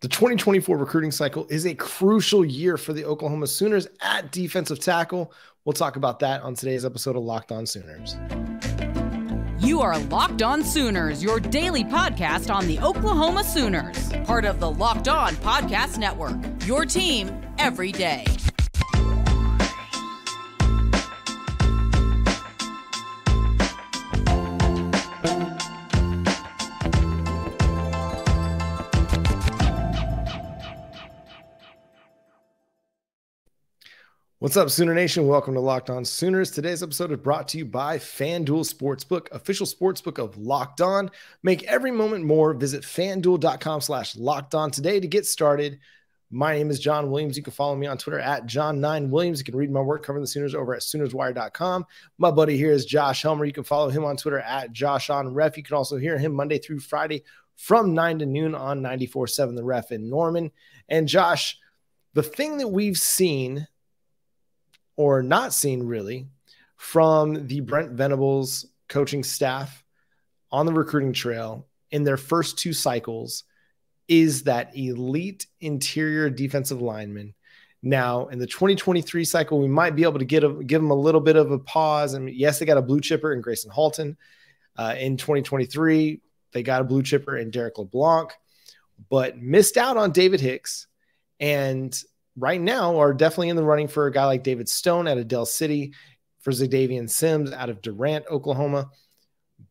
The 2024 recruiting cycle is a crucial year for the Oklahoma Sooners at defensive tackle. We'll talk about that on today's episode of Locked On Sooners. You are Locked On Sooners, your daily podcast on the Oklahoma Sooners, part of the Locked On Podcast Network, your team every day. What's up, Sooner Nation? Welcome to Locked On Sooners. Today's episode is brought to you by FanDuel Sportsbook, official sportsbook of Locked On. Make every moment more. Visit FanDuel.com/LockedOn today to get started. My name is John Williams. You can follow me on Twitter at John9Williams. You can read my work covering the Sooners over at SoonersWire.com. My buddy here is Josh Helmer. You can follow him on Twitter at JoshOnRef. You can also hear him Monday through Friday from 9 to noon on 94.7 The Ref in Norman. And Josh, the thing that we've seen or not seen really from the Brent Venables coaching staff on the recruiting trail in their first two cycles is that elite interior defensive lineman. Now, in the 2023 cycle, we might be able to give them a little bit of a pause. I mean, yes, they got a blue chipper in Grayson Halton. In 2023, they got a blue chipper in Derek LeBlanc, but missed out on David Hicks, and right now are definitely in the running for a guy like David Stone out of Del City, for Xadavien Sims out of Durant, Oklahoma.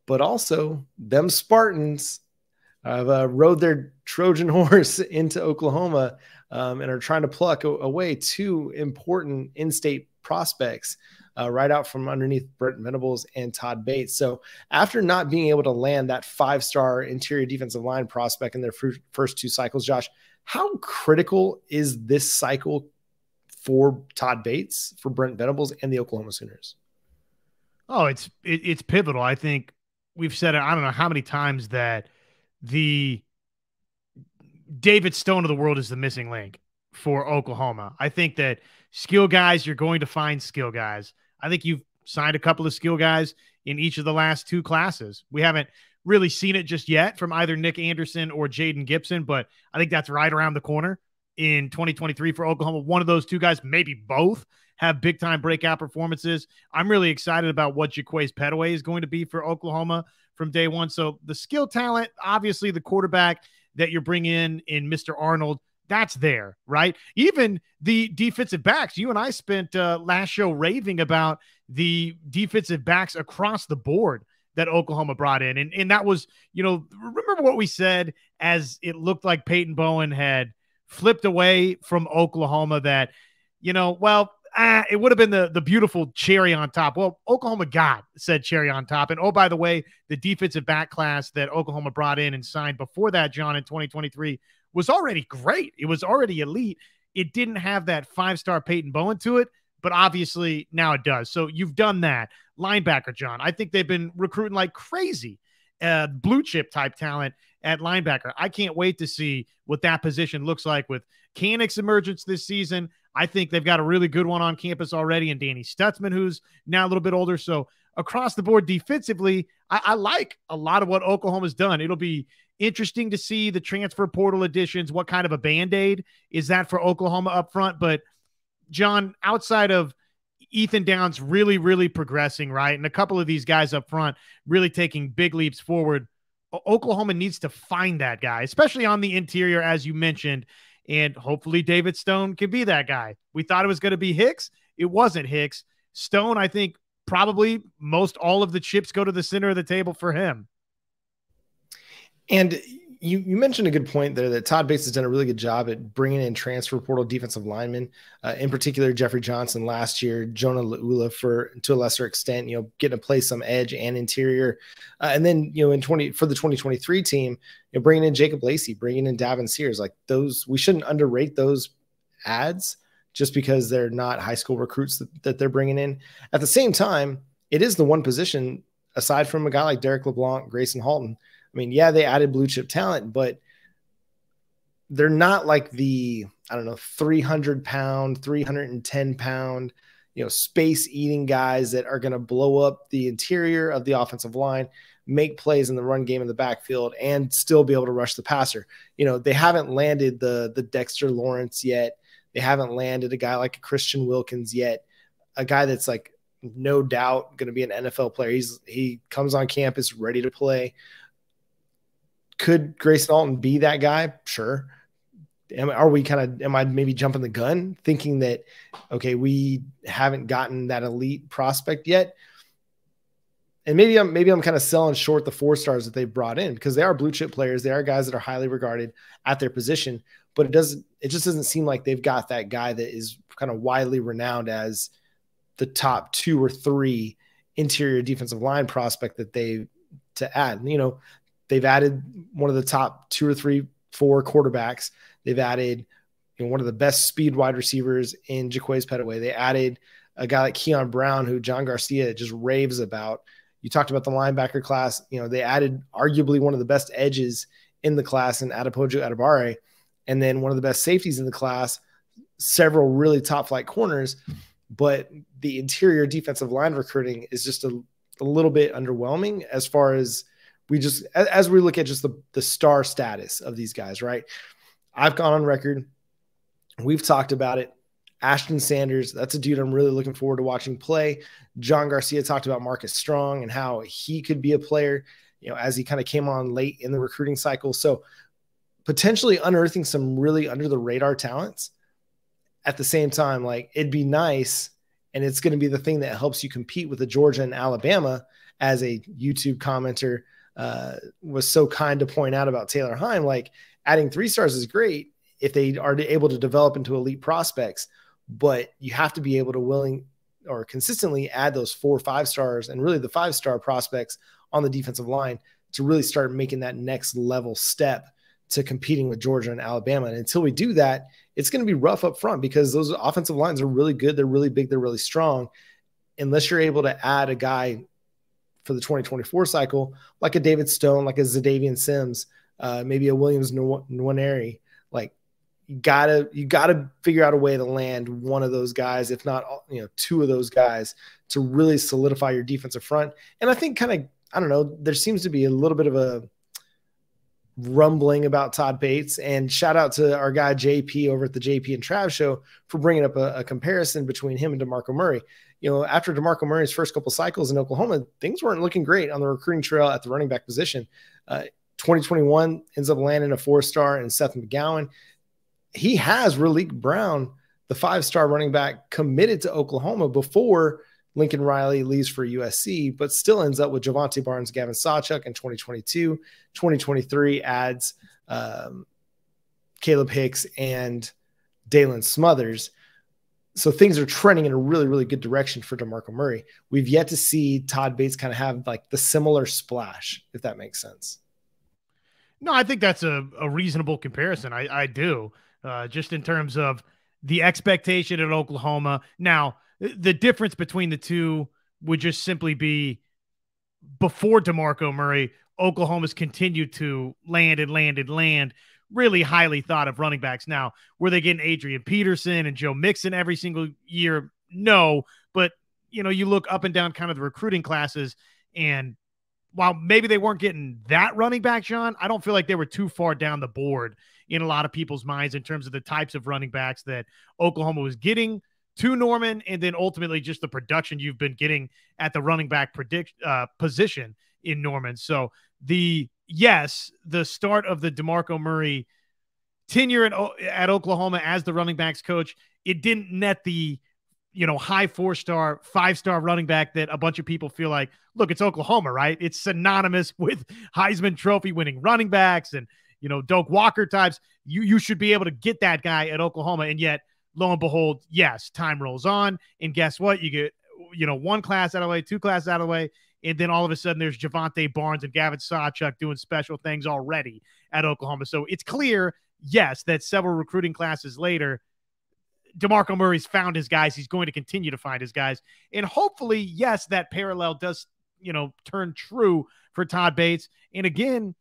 But also them Spartans have rode their Trojan horse into Oklahoma and are trying to pluck away two important in-state prospects right out from underneath Brent Venables and Todd Bates. So after not being able to land that five-star interior defensive line prospect in their first two cycles, Josh, how critical is this cycle for Todd Bates, for Brent Venables, and the Oklahoma Sooners? Oh, it's pivotal. I think we've said it, I don't know how many times, that the David Stone of the world is the missing link for Oklahoma. I think that skill guys, you're going to find skill guys. I think you've signed a couple of skill guys in each of the last two classes. We haven't really seen it just yet from either Nick Anderson or Jaden Gibson, but I think that's right around the corner in 2023 for Oklahoma. One of those two guys, maybe both, have big-time breakout performances. I'm really excited about what Jaquays Petaway is going to be for Oklahoma from day one. So the skill talent, obviously the quarterback that you're bringing in Mr. Arnold, that's there, right? Even the defensive backs. You and I spent last show raving about the defensive backs across the board that Oklahoma brought in. And that was, remember what we said as it looked like Peyton Bowen had flipped away from Oklahoma, that, it would have been the beautiful cherry on top. Well, Oklahoma got said cherry on top. And, oh, by the way, the defensive back class that Oklahoma brought in and signed before that, John, in 2023 was already great. It was already elite. It didn't have that five-star Peyton Bowen to it, but obviously now it does. So you've done that. Linebacker, John, I think they've been recruiting like crazy, blue chip type talent at linebacker. I can't wait to see what that position looks like with Canick's emergence this season. I think they've got a really good one on campus already, and Danny Stutzman, who's now a little bit older. So across the board defensively, I like a lot of what Oklahoma's done. It'll be interesting to see the transfer portal additions. What kind of a Band-Aid is that for Oklahoma up front? But John, outside of Ethan Downs really, really progressing, right, and a couple of these guys up front really taking big leaps forward, Oklahoma needs to find that guy, especially on the interior, as you mentioned, and hopefully David Stone can be that guy. We thought it was going to be Hicks. It wasn't Hicks. Stone, I think probably most all of the chips go to the center of the table for him. And you mentioned a good point there that Todd Bates has done a really good job at bringing in transfer portal defensive linemen, in particular Jeffrey Johnson last year, Jonah Laula to a lesser extent, getting to play some edge and interior. And then, for the 2023 team, bringing in Jacob Lacey, bringing in Davin Sears, like those, we shouldn't underrate those ads just because they're not high school recruits that they're bringing in. At the same time, it is the one position, aside from a guy like Derek LeBlanc, Grayson Halton. I mean, yeah, they added blue chip talent, but they're not like the, 300-pound, 310-pound, space eating guys that are going to blow up the interior of the offensive line. make plays in the run game in the backfield and still be able to rush the passer. They haven't landed the Dexter Lawrence yet. They haven't landed a guy like a Christian Wilkins yet, a guy that's like no doubt going to be an NFL player. He comes on campus ready to play. Could Grayson Alton be that guy? Sure. Am I maybe jumping the gun thinking that, okay, we haven't gotten that elite prospect yet? And maybe I'm kind of selling short the 4 stars that they've brought in, because they are blue chip players. They are guys that are highly regarded at their position, but it just doesn't seem like they've got that guy that is kind of widely renowned as the top 2 or 3 interior defensive line prospect that to add. They've added one of the top 2 or 3, 4 quarterbacks. They've added one of the best speed wide receivers in Jaquays Petaway. They added a guy like Keon Brown, who John Garcia just raves about. You talked about the linebacker class. They added arguably one of the best edges in the class in Adepoju Adebare, and then one of the best safeties in the class, several really top flight corners. But the interior defensive line recruiting is just a little bit underwhelming as far as we look at just the star status of these guys, right? I've gone on record. We've talked about it. Ashton Sanders, that's a dude I'm really looking forward to watching play. John Garcia talked about Marcus Strong and how he could be a player, as he kind of came on late in the recruiting cycle. So potentially unearthing some really under the radar talents. At the same time, like, it'd be nice, and it's going to be the thing that helps you compete with the Georgia and Alabama, as a YouTube commenter was so kind to point out about Taylor Heim. Like, adding 3 stars is great if they are able to develop into elite prospects, but you have to be able to consistently add those 4 or 5 stars and really the 5-star prospects on the defensive line to really start making that next level step to competing with Georgia and Alabama. And until we do that, it's going to be rough up front, because those offensive lines are really good. They're really big. They're really strong. Unless you're able to add a guy for the 2024 cycle, like a David Stone, like a Xadavien Sims, maybe a Williams Nwaneri, like, you gotta figure out a way to land one of those guys, if not 2 of those guys, to really solidify your defensive front. And I think there seems to be a little bit of a rumbling about Todd Bates, and shout out to our guy JP over at the JP and Trav show for bringing up a comparison between him and DeMarco Murray. After DeMarco Murray's first couple cycles in Oklahoma, things weren't looking great on the recruiting trail at the running back position. 2021 ends up landing a 4-star in Seth McGowan. He has Raleek Brown, the 5-star running back, committed to Oklahoma before Lincoln Riley leaves for USC, but still ends up with Javante Barnes, Gavin Sawchuk in 2022. 2023 adds Caleb Hicks and Dalen Smothers. So things are trending in a really, really good direction for DeMarco Murray. We've yet to see Todd Bates kind of have like the similar splash, if that makes sense. No, I think that's a reasonable comparison. I do. Just in terms of the expectation at Oklahoma. Now, the difference between the two would just simply be, before DeMarco Murray, Oklahoma's continued to land really highly thought of running backs. Now, were they getting Adrian Peterson and Joe Mixon every single year? No, but you look up and down kind of the recruiting classes, and while maybe they weren't getting that running back, John, I don't feel like they were too far down the board in a lot of people's minds in terms of the types of running backs that Oklahoma was getting to Norman, and then ultimately just the production you've been getting at the running back position in Norman. So the start of the DeMarco Murray tenure at Oklahoma as the running backs coach, it didn't net the high 4-star, 5-star running back that a bunch of people feel like, look, it's Oklahoma, right? It's synonymous with Heisman Trophy winning running backs and, Doak Walker types. You should be able to get that guy at Oklahoma. And yet, lo and behold, yes, time rolls on. And guess what? You get, 1 class out of the way, 2 classes out of the way. And then all of a sudden there's Javante Barnes and Gavin Sawchuk doing special things already at Oklahoma. So it's clear, yes, that several recruiting classes later, DeMarco Murray's found his guys. He's going to continue to find his guys. And hopefully, yes, that parallel does, turn true for Todd Bates. And again,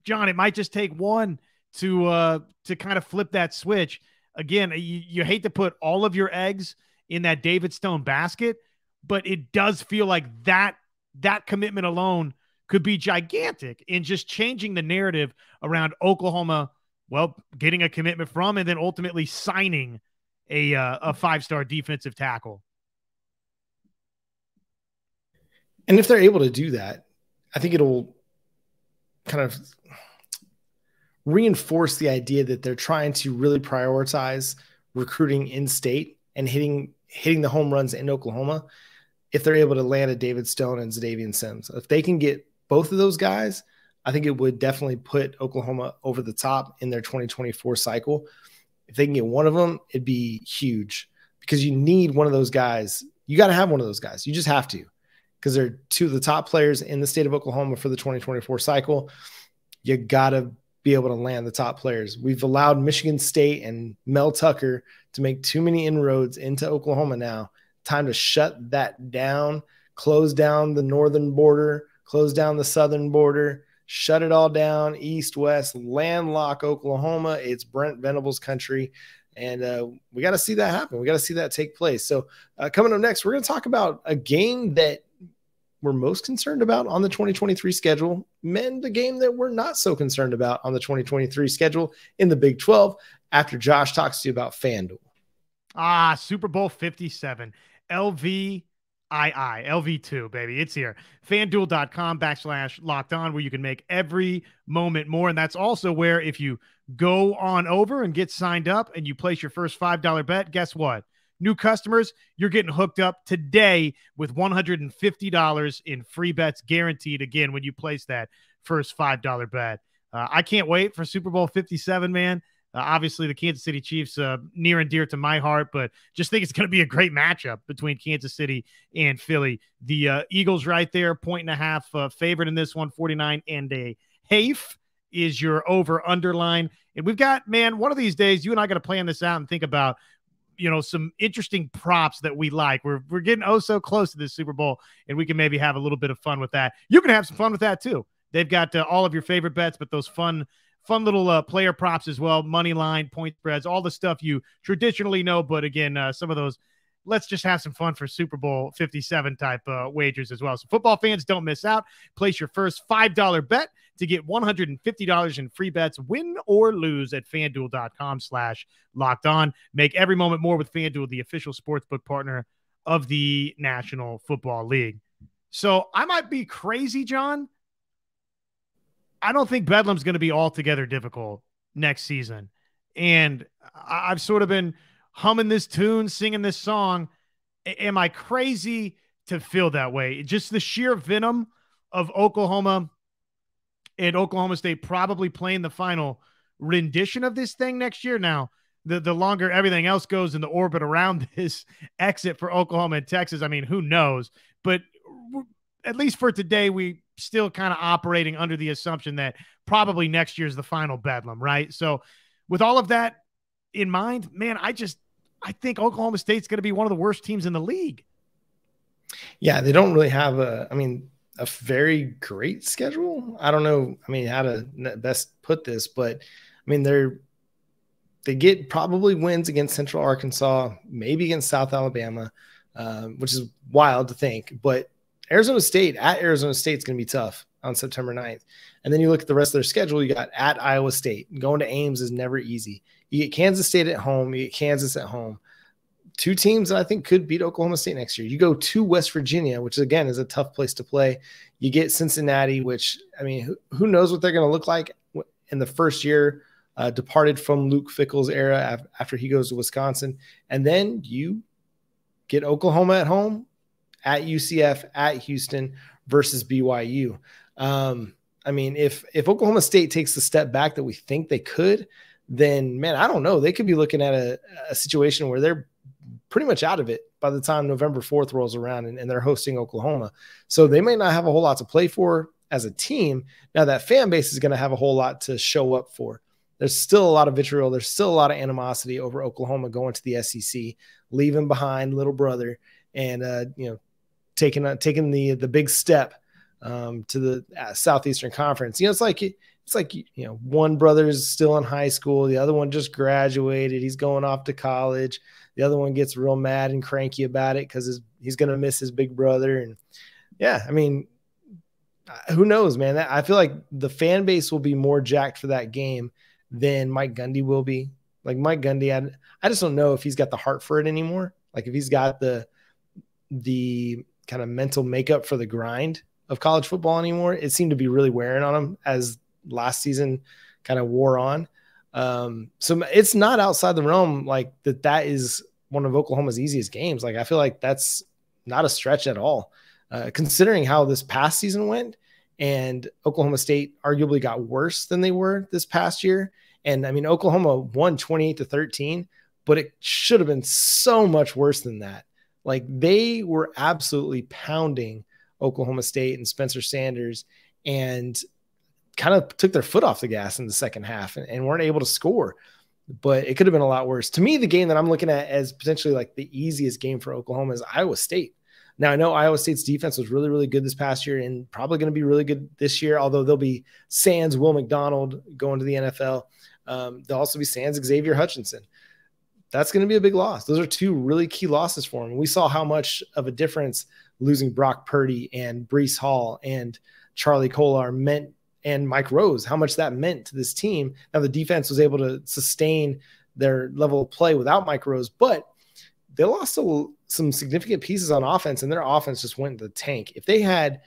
John, it might just take one to kind of flip that switch. Again, you hate to put all of your eggs in that David Stone basket, but it does feel like that that commitment alone could be gigantic in just changing the narrative around Oklahoma, well, getting a commitment from and then ultimately signing a five-star defensive tackle. And if they're able to do that, I think it'll kind of reinforce the idea that they're trying to really prioritize recruiting in state and hitting the home runs in Oklahoma. If they're able to land a David Stone and Xadavien Sims, if they can get both of those guys, I think it would definitely put Oklahoma over the top in their 2024 cycle. If they can get one of them, it'd be huge, because you need one of those guys. You got to have one of those guys. You just have to, because they're two of the top players in the state of Oklahoma for the 2024 cycle. You got to be able to land the top players. We've allowed Michigan State and Mel Tucker to make too many inroads into Oklahoma now. Time to shut that down, close down the northern border, close down the southern border, shut it all down, east, west, landlock Oklahoma. It's Brent Venables country. And we got to see that happen. We got to see that take place. So coming up next, we're going to talk about a game that we're most concerned about on the 2023 schedule, and the game that we're not so concerned about on the 2023 schedule in the Big 12, after Josh talks to you about FanDuel. Super Bowl 57, LV2, baby. It's here. FanDuel.com/locked-on, where you can make every moment more. And that's also where, if you go on over and get signed up and you place your first $5 bet, guess what? New customers, you're getting hooked up today with $150 in free bets guaranteed, again, when you place that first $5 bet. I can't wait for Super Bowl 57, man. Obviously, the Kansas City Chiefs, near and dear to my heart, but just think it's going to be a great matchup between Kansas City and Philly. The Eagles right there, 1.5 favorite in this one, 49.5 is your over-underline. And we've got, man, one of these days, you and I got to plan this out and think about, some interesting props that we like. We're getting so close to this Super Bowl, and we can maybe have a little bit of fun with that. You can have some fun with that too. They've got all of your favorite bets, but those fun little player props as well, money line, point spreads, all the stuff you traditionally know. But again, some of those, let's just have some fun for Super Bowl 57 type wagers as well. So football fans, don't miss out. Place your first $5 bet to get $150 in free bets, win or lose, at FanDuel.com/locked-on. Make every moment more with FanDuel, the official sportsbook partner of the National Football League. So I might be crazy, John. I don't think Bedlam's going to be altogether difficult next season. And I've sort of been humming this tune, singing this song. Am I crazy to feel that way? Just the sheer venom of Oklahoma and Oklahoma State probably playing the final rendition of this thing next year. Now, the longer everything else goes in the orbit around this exit for Oklahoma and Texas, I mean, who knows? But at least for today, we still kind of operating under the assumption that probably next year is the final Bedlam, right? So with all of that in mind, man, I think Oklahoma State's going to be one of the worst teams in the league. Yeah, they don't really have a very great schedule. I don't know, how to best put this, but they get probably wins against Central Arkansas, maybe against South Alabama, which is wild to think, but Arizona State is going to be tough on September 9th. And then you look at the rest of their schedule, you got at Iowa State. Going to Ames is never easy. You get Kansas State at home, you get Kansas at home. Two teams that I think could beat Oklahoma State next year. You go to West Virginia, which again is a tough place to play. You get Cincinnati, which, who knows what they're going to look like in the first year, departed from Luke Fickell's era after he goes to Wisconsin. And then you get Oklahoma at home, at UCF, at Houston versus BYU. If Oklahoma State takes the step back that we think they could, then, man, I don't know. They could be looking at a situation where they're pretty much out of it by the time November 4th rolls around and they're hosting Oklahoma. So they may not have a whole lot to play for as a team. Now that fan base is going to have a whole lot to show up for. There's still a lot of vitriol. There's still a lot of animosity over Oklahoma going to the SEC, leaving behind little brother and, taking the big step to the Southeastern Conference. It's like one brother's still in high school, the other one just graduated, he's going off to college, the other one gets real mad and cranky about it because he's going to miss his big brother. And Yeah, I mean, who knows, man? I feel like the fan base will be more jacked for that game than Mike Gundy will be. Like Mike Gundy, I just don't know if he's got the heart for it anymore. Like if he's got the kind of mental makeup for the grind of college football anymore. It seemed to be really wearing on him as last season kind of wore on. So it's not outside the realm like that is one of Oklahoma's easiest games. Like I feel like that's not a stretch at all, considering how this past season went. And Oklahoma State arguably got worse than they were this past year. And I mean, Oklahoma won 28-13, but it should have been so much worse than that. Like they were absolutely pounding Oklahoma State and Spencer Sanders and kind of took their foot off the gas in the second half and weren't able to score. But it could have been a lot worse. To me, the game that I'm looking at as potentially like the easiest game for Oklahoma is Iowa State. Now, I know Iowa State's defense was really, really good this past year and probably going to be really good this year, although they'll be sans Will McDonald going to the NFL. They'll also be sans Xavier Hutchinson. That's going to be a big loss. Those are two really key losses for him. We saw how much of a difference losing Brock Purdy and Breece Hall and Charlie Kolar meant, and Mike Rose, how much that meant to this team. Now, the defense was able to sustain their level of play without Mike Rose, but they lost some significant pieces on offense, and their offense just went into the tank. If they had,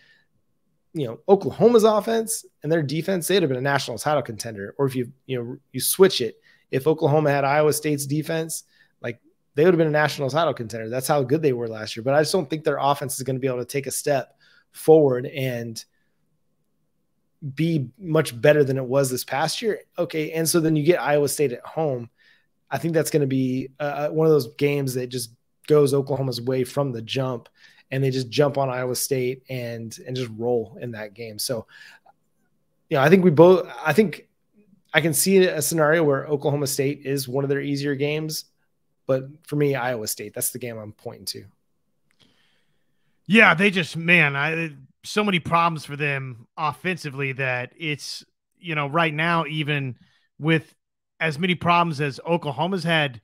Oklahoma's offense and their defense, they'd have been a national title contender. Or if you switch it, if Oklahoma had Iowa State's defense, like they would have been a national title contender. That's how good they were last year. But I just don't think their offense is going to be able to take a step forward and be much better than it was this past year. Okay. And so then you get Iowa State at home. I think that's going to be one of those games that just goes Oklahoma's way from the jump, and they just jump on Iowa State and just roll in that game. So, I think I can see a scenario where Oklahoma State is one of their easier games, but for me, Iowa State, that's the game I'm pointing to. Yeah, they just, so many problems for them offensively that it's, right now, even with as many problems as Oklahoma's had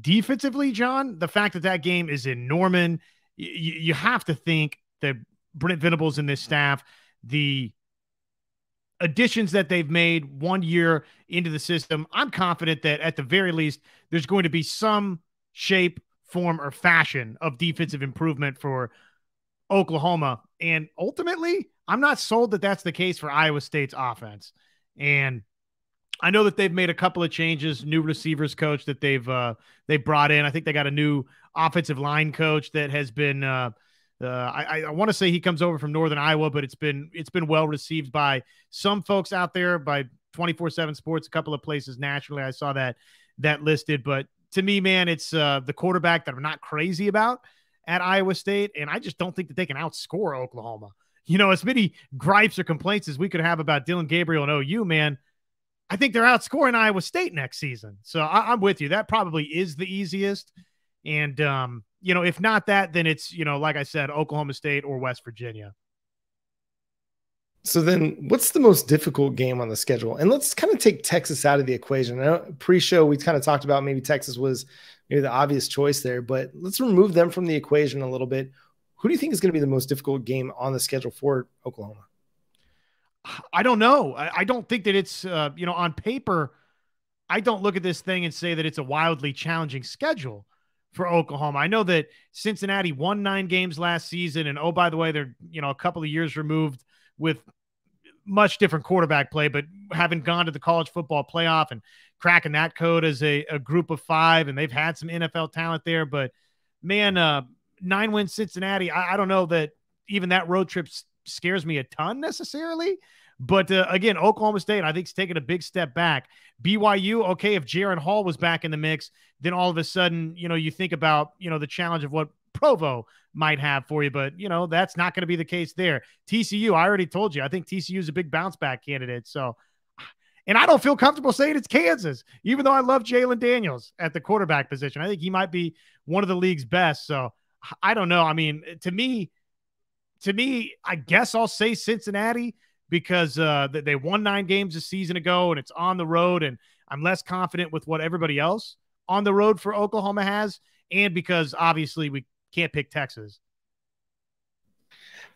defensively, John, the fact that game is in Norman, you have to think that Brent Venables and this staff, the additions that they've made 1 year into the system, I'm confident that at the very least, there's going to be some shape, form, or fashion of defensive improvement for Oklahoma. And ultimately, I'm not sold that that's the case for Iowa State's offense. And I know that they've made a couple of changes, new receivers coach that they've brought in. I think they got a new offensive line coach that has been I want to say he comes over from Northern Iowa, but it's been well received by some folks out there, by 24/7 Sports, a couple of places nationally. I saw that listed. But to me, man, it's the quarterback that I'm not crazy about at Iowa State, and I just don't think that they can outscore Oklahoma. As many gripes or complaints as we could have about Dylan Gabriel and OU, man, I think they're outscoring Iowa State next season. So I'm with you. That probably is the easiest. And, if not that, then it's, like I said, Oklahoma State or West Virginia. So then what's the most difficult game on the schedule? And let's kind of take Texas out of the equation. I know pre-show, we kind of talked about maybe Texas was maybe the obvious choice there, but let's remove them from the equation a little bit. Who do you think is going to be the most difficult game on the schedule for Oklahoma? I don't know. I don't think that it's, on paper, I don't look at this thing and say that it's a wildly challenging schedule for Oklahoma. I know that Cincinnati won 9 games last season. And, oh, by the way, they're, a couple of years removed with much different quarterback play, but having gone to the college football playoff and cracking that code as a group of 5. And they've had some NFL talent there, but man, 9-win Cincinnati. I don't know that even that road trip scares me a ton necessarily. But again, Oklahoma State, I think, is taking a big step back. BYU, okay, if Jaron Hall was back in the mix, then all of a sudden, you think about, the challenge of what Provo might have for you. But, that's not going to be the case there. TCU, I already told you, I think TCU is a big bounce back candidate. So, and I don't feel comfortable saying it's Kansas, even though I love Jalen Daniels at the quarterback position. I think he might be one of the league's best. So I don't know. I mean, to me, I guess I'll say Cincinnati, because they won 9 games a season ago and it's on the road, and I'm less confident with what everybody else on the road for Oklahoma has, and because obviously we can't pick Texas.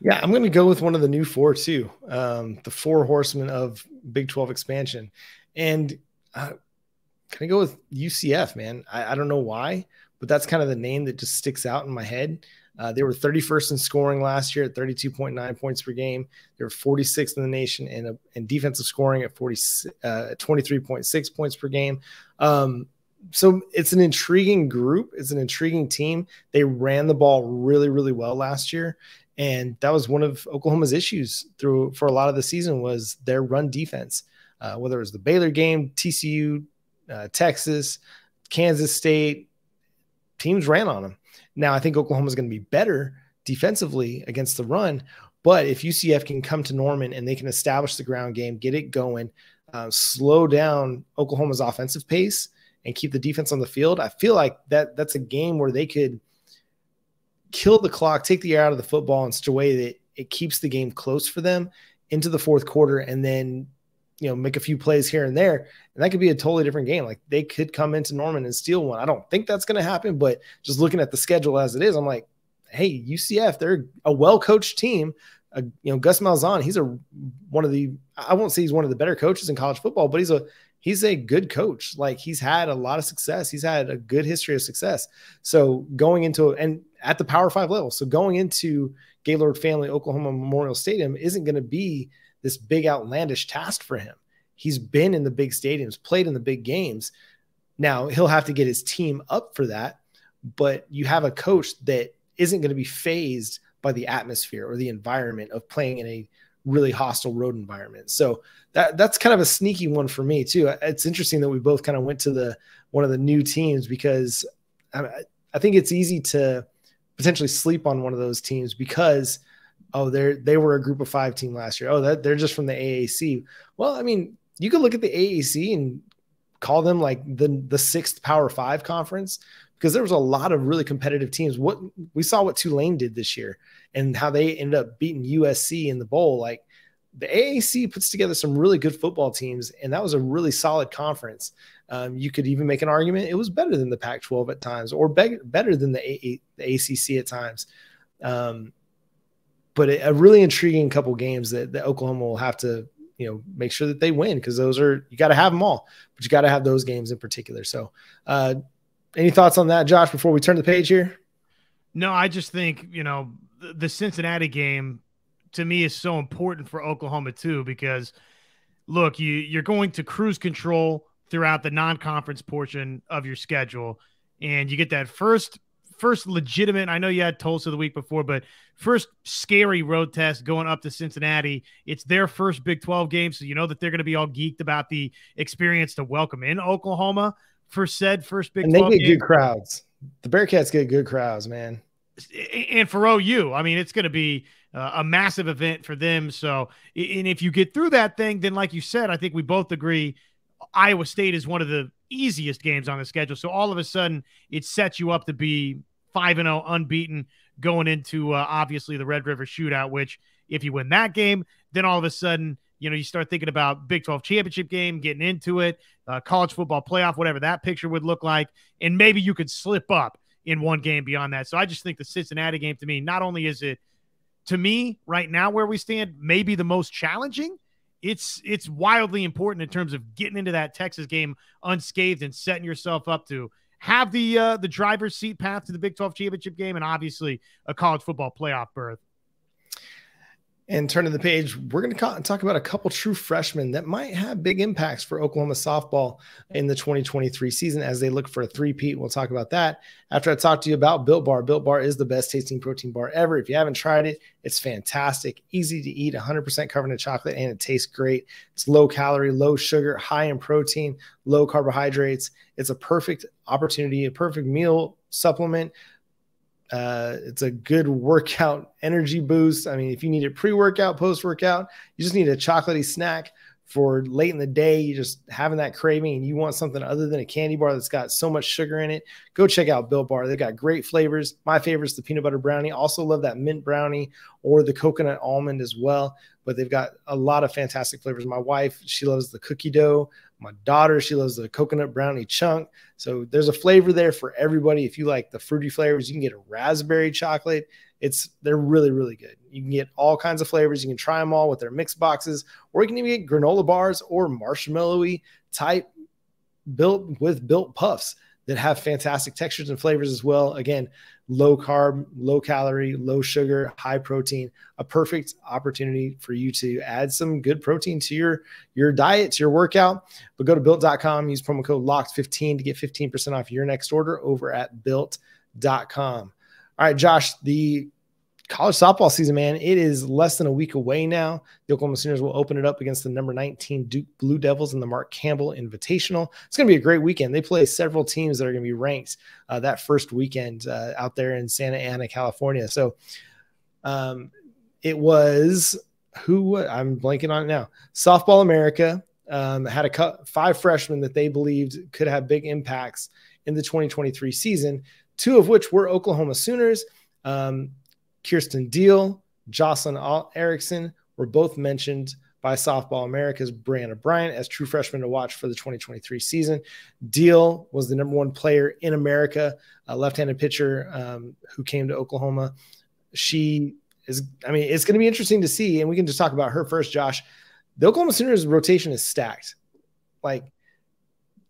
Yeah, I'm going to go with one of the new four too. The four horsemen of Big 12 expansion. And can I go with UCF, man? I don't know why, but that's kind of the name that just sticks out in my head. They were 31st in scoring last year at 32.9 points per game. They were 46th in the nation in defensive scoring at 23.6 points per game. So it's an intriguing group. It's an intriguing team. They ran the ball really, really well last year. And that was one of Oklahoma's issues for a lot of the season was their run defense, whether it was the Baylor game, TCU, Texas, Kansas State, teams ran on them. Now I think Oklahoma is going to be better defensively against the run, but if UCF can come to Norman and they can establish the ground game, get it going, slow down Oklahoma's offensive pace and keep the defense on the field, I feel like that's a game where they could kill the clock, take the air out of the football in such a way that it keeps the game close for them into the fourth quarter, and then, make a few plays here and there. And that could be a totally different game. Like they could come into Norman and steal one. I don't think that's going to happen, but just looking at the schedule as it is, I'm like, hey, UCF, they're a well-coached team. Gus Malzahn, I won't say he's one of the better coaches in college football, but he's a good coach. Like he's had a lot of success. He's had a good history of success. So going into, and at the Power 5 level, so going into Gaylord Family Oklahoma Memorial Stadium isn't going to be this big outlandish task for him. He's been in the big stadiums, played in the big games. Now he'll have to get his team up for that, but you have a coach that isn't going to be fazed by the atmosphere or the environment of playing in a really hostile road environment. So that's kind of a sneaky one for me too. It's interesting that we both kind of went to one of the new teams, because I think it's easy to potentially sleep on one of those teams because, they were a group of 5 team last year. They're just from the AAC. Well, I mean, you could look at the AAC and call them like the 6th Power 5 conference, because there was a lot of really competitive teams. We saw what Tulane did this year and how they ended up beating USC in the bowl. Like the AAC puts together some really good football teams, and that was a really solid conference. You could even make an argument it was better than the Pac-12 at times, or better than the ACC at times. But a really intriguing couple games that Oklahoma will have to, make sure that they win, because you got to have them all, but you got to have those games in particular. So any thoughts on that, Josh, before we turn the page here? No, I just think, the Cincinnati game to me is so important for Oklahoma too, because look, you're going to cruise control throughout the non-conference portion of your schedule, and you get that first legitimate, I know you had Tulsa the week before, but first scary road test going up to Cincinnati. It's their first Big 12 game, so you know that they're going to be all geeked about the experience to welcome in Oklahoma for said first Big 12 game. And they get good crowds. The Bearcats get good crowds, man. And for OU, I mean, it's going to be a massive event for them. So, and if you get through that thing, then like you said, I think we both agree Iowa State is one of the easiest games on the schedule. So all of a sudden it sets you up to be 5-0 unbeaten going into obviously the Red River Shootout, which if you win that game, then all of a sudden, you start thinking about Big 12 championship game, getting into it, college football playoff, whatever that picture would look like. And maybe you could slip up in one game beyond that. So I just think the Cincinnati game, to me, not only is it, to me right now where we stand, maybe the most challenging, it's wildly important in terms of getting into that Texas game unscathed and setting yourself up to have the driver's seat path to the Big 12 championship game, and obviously a college football playoff berth. And turning the page, we're going to talk about a couple true freshmen that might have big impacts for Oklahoma softball in the 2023 season as they look for a three-peat. We'll talk about that after I talk to you about Built Bar. Built Bar is the best tasting protein bar ever. If you haven't tried it, it's fantastic, easy to eat, 100% covered in chocolate, and it tastes great. It's low calorie, low sugar, high in protein, low carbohydrates. It's a perfect opportunity, a perfect meal supplement. It's a good workout energy boost. I mean, if you need it pre-workout, post-workout, you just need a chocolatey snack for late in the day. You're just having that craving and you want something other than a candy bar that's got so much sugar in it. Go check out Built Bar. They've got great flavors. My favorite is the peanut butter brownie. Also love that mint brownie or the coconut almond as well. But they've got a lot of fantastic flavors. My wife, she loves the cookie dough. My daughter, she loves the coconut brownie chunk. So there's a flavor there for everybody. If you like the fruity flavors, you can get a raspberry chocolate. They're really, really good. You can get all kinds of flavors. You can try them all with their mix boxes, or you can even get granola bars or marshmallowy type built puffs that have fantastic textures and flavors as well. Again, low carb, low calorie, low sugar, high protein, a perfect opportunity for you to add some good protein to your diet, to your workout. But go to built.com, use promo code LOCKED15 to get 15% off your next order over at built.com. All right, Josh, the college softball season, man, it is less than a week away now. The Oklahoma Sooners will open it up against the number 19 Duke Blue Devils in the Mark Campbell Invitational. It's going to be a great weekend. They play several teams that are going to be ranked that first weekend out there in Santa Ana, California. So it was I'm blanking on it now. Softball America had 5 freshmen that they believed could have big impacts in the 2023 season, 2 of which were Oklahoma Sooners. Kierston Deal, Jocelyn Erickson were both mentioned by Softball America's Brianna Bryant as true freshmen to watch for the 2023 season. Deal was the number 1 player in America, a left-handed pitcher who came to Oklahoma. She is, it's going to be interesting to see, and we can just talk about her first, Josh. The Oklahoma Sooners rotation is stacked. Like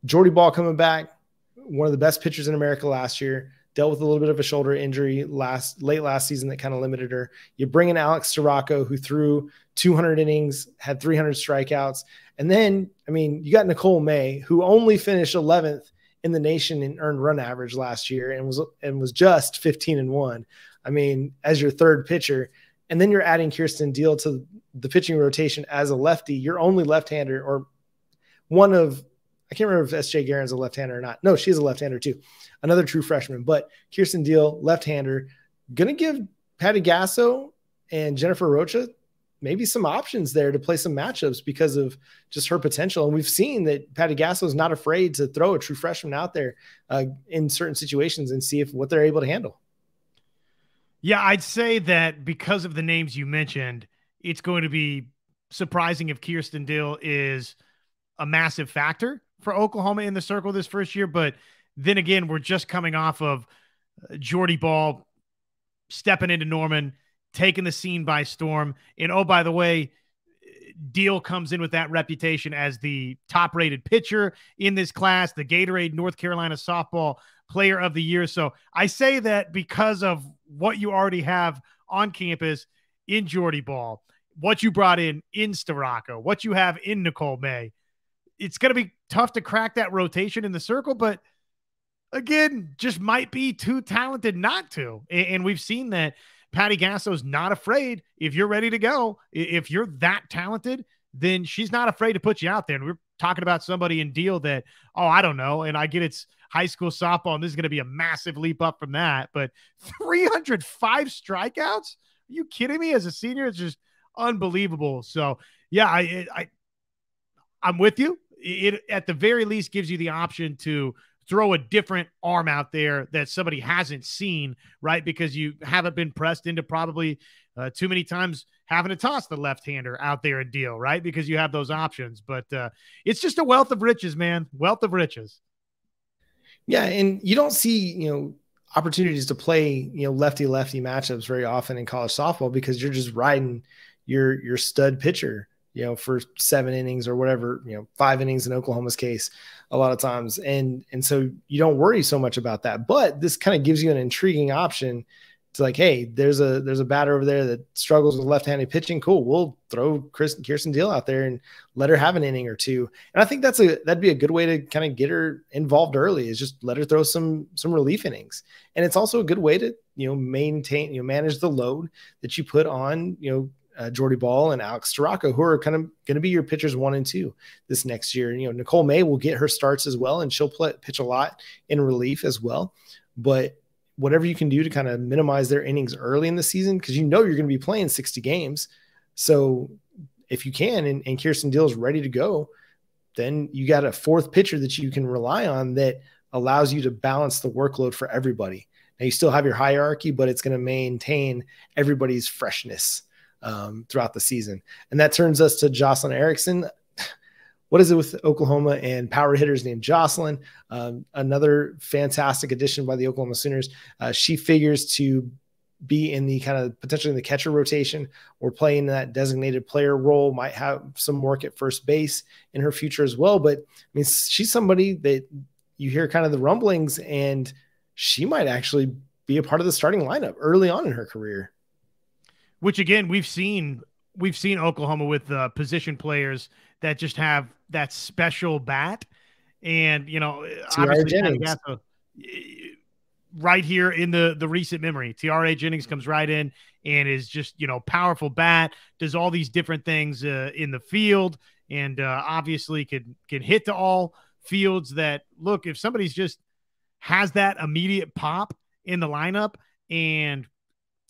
Jordy Ball coming back, one of the best pitchers in America last year, dealt with a little bit of a shoulder injury late last season that kind of limited her. You bring in Alex Sirocco, who threw 200 innings, had 300 strikeouts. And then, you got Nicole May, who only finished 11th in the nation in earned run average last year and was just 15-1. As your third pitcher. And then you're adding Kierston Deal to the pitching rotation as a lefty. You're only left-hander, or one of, I can't remember if S.J. Guerin's a left-hander or not. No, she's a left-hander too. Another true freshman. But Kierston Deal, left-hander, going to give Patty Gasso and Jennifer Rocha maybe some options there to play some matchups because of just her potential. And we've seen that Patty Gasso is not afraid to throw a true freshman out there in certain situations and see what they're able to handle. Yeah, I'd say that because of the names you mentioned, it's going to be surprising if Kierston Deal is a massive factor for Oklahoma in the circle this first year. But then again, we're just coming off of Jordy Ball stepping into Norman, taking the scene by storm. And oh, by the way, Deal comes in with that reputation as the top-rated pitcher in this class, the Gatorade North Carolina softball player of the year. So I say that because of what you already have on campus in Jordy Ball, what you brought in Sirocco, what you have in Nicole May, it's going to be tough to crack that rotation in the circle, but again, just might be too talented not to. And we've seen that Patty Gasso's not afraid. If you're ready to go, if you're that talented, then she's not afraid to put you out there. And we're talking about somebody in Deal that, I don't know. And I get it's high school softball, and this is going to be a massive leap up from that. But 305 strikeouts? Are you kidding me? As a senior, it's just unbelievable. So, yeah, I'm with you. It at the very least gives you the option to throw a different arm out there that somebody hasn't seen, right? Because you haven't been pressed into probably too many times having to toss the left-hander out there and Deal, right? Because you have those options. But it's just a wealth of riches, man. Wealth of riches. Yeah, and you don't see, opportunities to play, lefty-lefty matchups very often in college softball because you're just riding your stud pitcher, for 7 innings or whatever, 5 innings in Oklahoma's case a lot of times. And so you don't worry so much about that. But this kind of gives you an intriguing option to like, hey, there's a batter over there that struggles with left-handed pitching. Cool. We'll throw Kierston Deal out there and let her have an inning or two. And I think that'd be a good way to kind of get her involved early, is just let her throw some relief innings. And it's also a good way to, maintain, manage the load that you put on, Jordy Ball and Alex Sirocco, who are kind of going to be your pitchers 1 and 2 this next year. Nicole May will get her starts as well, and she'll pitch a lot in relief as well. But whatever you can do to kind of minimize their innings early in the season, because you're going to be playing 60 games. So if you can, and Kierston Deal is ready to go, then you got a 4th pitcher that you can rely on that allows you to balance the workload for everybody. Now you still have your hierarchy, but it's going to maintain everybody's freshness throughout the season. And that turns us to Jocelyn Erickson. what is it with Oklahoma and power hitters named Jocelyn? Another fantastic addition by the Oklahoma Sooners. She figures to be in the kind of potentially in the catcher rotation or playing that designated player role, might have some work at first base in her future as well. But I mean, she's somebody that you hear kind of the rumblings, and she might actually be a part of the starting lineup early on in her career. Which again, we've seen Oklahoma with position players that just have that special bat. And, you know, obviously Patty Gasso, right here in the recent memory, T.R.A. Jennings comes right in and is just, you know, powerful bat, does all these different things in the field, and obviously can hit to all fields. That, look, if somebody's just has that immediate pop in the lineup and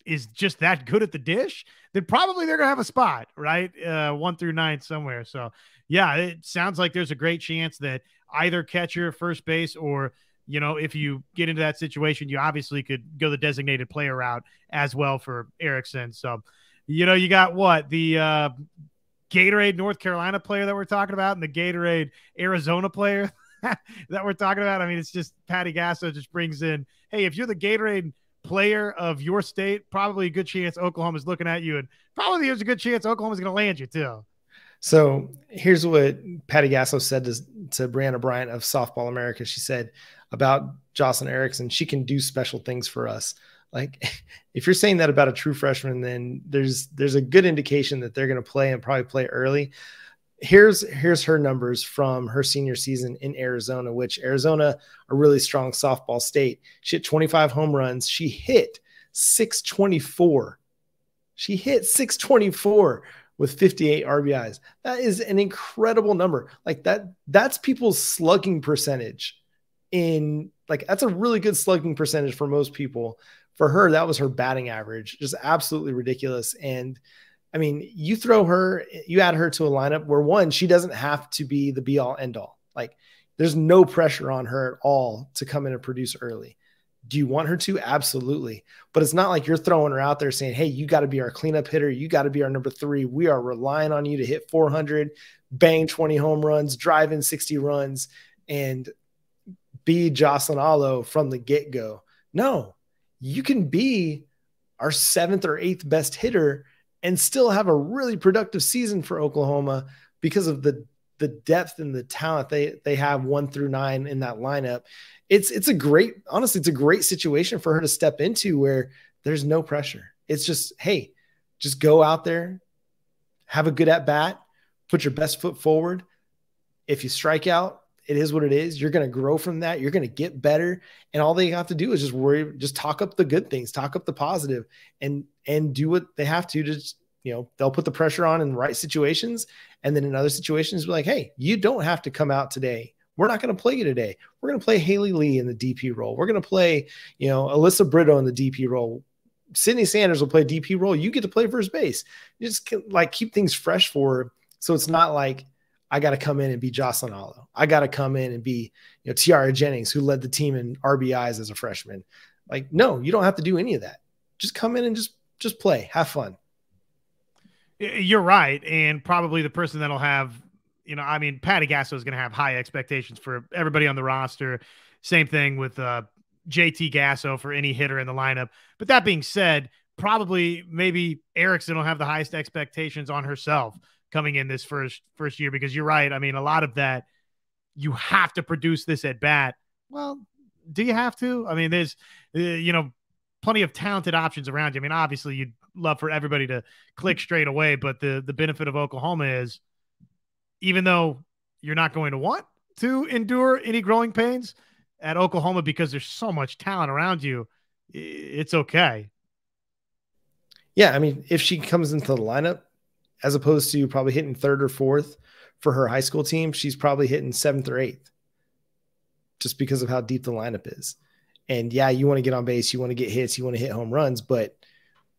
is just that good at the dish, then probably they're going to have a spot, right? 1 through 9 somewhere. So yeah, it sounds like there's a great chance that either catcher, first base, or, you know, if you get into that situation, you obviously could go the designated player route as well for Erickson. So, you know, you got what, the Gatorade North Carolina player that we're talking about, and the Gatorade Arizona player that we're talking about. I mean, it's just Patty Gasso just brings in, hey, if you're the Gatorade player of your state, probably a good chance Oklahoma's looking at you, and probably there's a good chance Oklahoma's going to land you too. So here's what Patty Gasso said to Brianna Bryant of Softball America. She said about Jocelyn Erickson, she can do special things for us. Like, if you're saying that about a true freshman, then there's a good indication that they're going to play and probably play early. Here's her numbers from her senior season in Arizona, which Arizona, a really strong softball state. She hit 25 home runs. She hit 624. She hit 624 with 58 RBIs. That is an incredible number. Like that's people's slugging percentage that's a really good slugging percentage for most people. For her, that was her batting average. Just absolutely ridiculous. And I mean, you add her to a lineup where, one, she doesn't have to be the be all end all. Like, there's no pressure on her at all to come in and produce early. Do you want her to? Absolutely. But it's not like you're throwing her out there saying, hey, you got to be our cleanup hitter. You got to be our number 3. We are relying on you to hit 400, bang 20 home runs, drive in 60 runs, and be Jocelyn Allo from the get-go. No, you can be our 7th or 8th best hitter and still have a really productive season for Oklahoma because of the depth and the talent they have 1 through 9 in that lineup. It's a great situation for her to step into where there's no pressure. It's just, hey, just go out there, have a good at bat, put your best foot forward. If you strike out, it is what it is. You're going to grow from that. You're going to get better. And all they have to do is just talk up the good things, talk up the positive, and do what they have to just, they'll put the pressure on in the right situations. And then in other situations, be like, hey, you don't have to come out today. We're not going to play you today. We're going to play Haley Lee in the DP role. We're going to play, Alyssa Brito in the DP role. Sydney Sanders will play DP role. You get to play first base. You just keep things fresh for her. So it's not like, I got to come in and be Jocelyn Allo. I got to come in and be, T.R.A. Jennings, who led the team in RBIs as a freshman. Like, no, you don't have to do any of that. Just come in and just play, have fun. You're right. And probably the person that'll have, Patty Gasso is going to have high expectations for everybody on the roster. Same thing with JT Gasso for any hitter in the lineup. But that being said, probably maybe Erickson will have the highest expectations on herself coming in this first year, because you're right. I mean, a lot of that, you have to produce this at bat. Well, do you have to? I mean, there's, plenty of talented options around you. I mean, obviously you'd love for everybody to click straight away, but the benefit of Oklahoma is, even though you're not going to want to endure any growing pains at Oklahoma because there's so much talent around you, it's okay. Yeah. I mean, if she comes into the lineup, as opposed to probably hitting 3rd or 4th for her high school team, she's probably hitting 7th or 8th just because of how deep the lineup is. And yeah, you want to get on base, you want to get hits, you want to hit home runs, but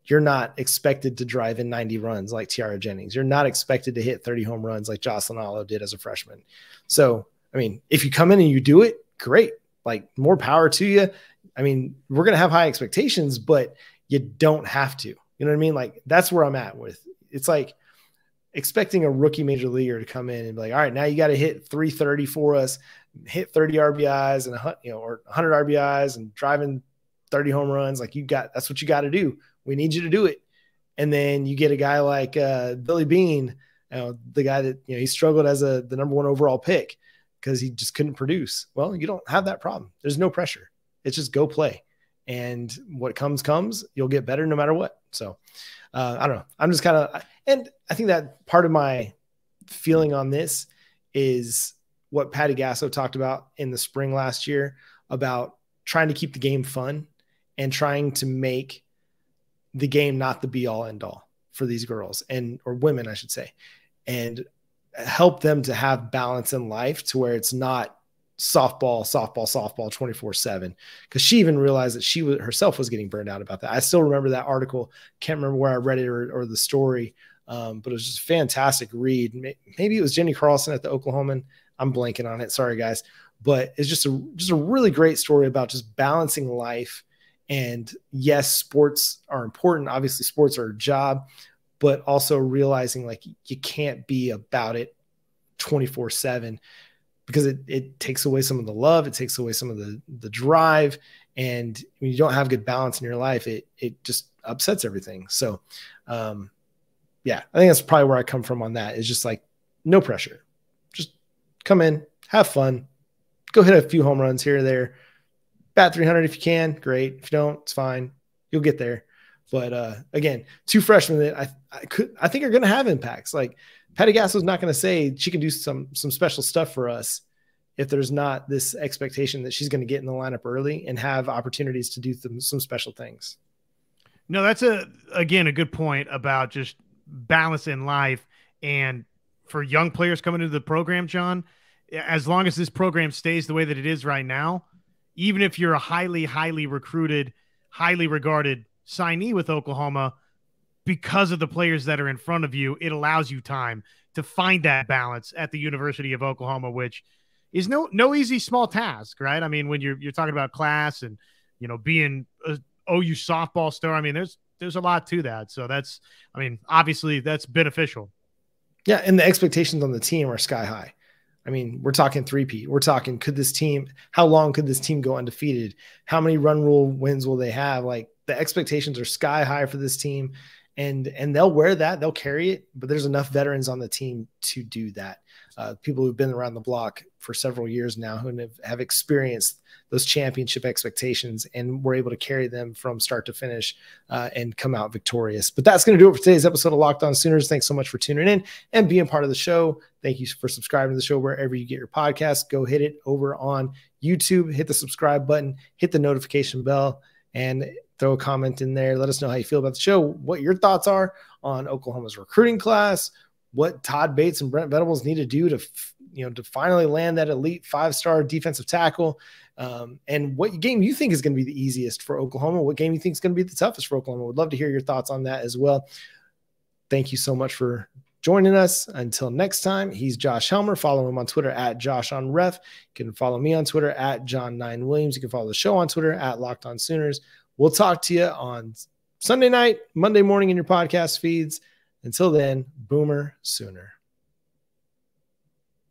you're not expected to drive in 90 runs like T.R.A. Jennings. You're not expected to hit 30 home runs like Jocelyn Allo did as a freshman. So, I mean, if you come in and you do it, great. Like, more power to you. I mean, we're going to have high expectations, but you don't have to. You know what I mean? Like, that's where I'm at with. It's like, expecting a rookie major leaguer to come in and be like, all right, now you got to hit 330 for us, hit 30 RBIs and or 100 RBIs and driving 30 home runs. Like that's what you got to do. We need you to do it. And then you get a guy like Billy Beane, the guy that, he struggled as the number 1 overall pick because he just couldn't produce. Well, you don't have that problem. There's no pressure. It's just go play. And what comes, you'll get better no matter what. So I don't know. I'm just kind of, and I think that part of my feeling on this is what Patty Gasso talked about in the spring last year about trying to keep the game fun and trying to make the game not the be all end all for these girls or women, I should say, and help them to have balance in life to where it's not softball 24/7. Cause she even realized that she herself was getting burned out about that. I still remember that article. Can't remember where I read it or the story. But it was just a fantastic read. Maybe it was Jenny Carlson at the Oklahoman. I'm blanking on it. Sorry guys, but it's just a really great story about just balancing life. And yes, sports are important. Obviously sports are a job, but also realizing like you can't be about it 24/7 because it takes away some of the love. It takes away some of the drive. And when you don't have good balance in your life, it just upsets everything. So, yeah, I think that's probably where I come from on that. It's just like no pressure. Just come in, have fun, go hit a few home runs here or there. Bat 300 if you can, great. If you don't, it's fine. You'll get there. But again, 2 freshmen that I think are going to have impacts. Like Patty Gasso is not going to say she can do some special stuff for us if there's not this expectation that she's going to get in the lineup early and have opportunities to do some special things. No, that's again a good point about just balance in life. And for young players coming into the program, John, as long as this program stays the way that it is right now, even if you're a highly, highly recruited, highly regarded signee with Oklahoma, because of the players that are in front of you, it allows you time to find that balance at the University of Oklahoma, which is no easy small task, right? I mean, when you're talking about class and, being a OU softball star, I mean, there's a lot to that. So obviously that's beneficial. Yeah. And the expectations on the team are sky high. I mean, we're talking three-peat. We're talking, how long could this team go undefeated? How many run rule wins will they have? Like the expectations are sky high for this team and they'll wear that, they'll carry it, but there's enough veterans on the team to do that. People who've been around the block for several years now who have experienced those championship expectations and were able to carry them from start to finish and come out victorious. But that's going to do it for today's episode of Locked On Sooners. Thanks so much for tuning in and being part of the show. Thank you for subscribing to the show wherever you get your podcast. Go hit it over on YouTube, hit the subscribe button, hit the notification bell, and throw a comment in there. Let us know how you feel about the show, what your thoughts are on Oklahoma's recruiting class, what Todd Bates and Brent Venables need to do to finally land that elite 5-star defensive tackle, and what game you think is going to be the easiest for Oklahoma, what game you think is going to be the toughest for Oklahoma. Would love to hear your thoughts on that as well. Thank you so much for joining us. Until next time, he's Josh Helmer. Follow him on Twitter at JoshOnRef. You can follow me on Twitter at John9Williams. You can follow the show on Twitter at Locked On Sooners. We'll talk to you on Sunday night, Monday morning in your podcast feeds. Until then, Boomer Sooner.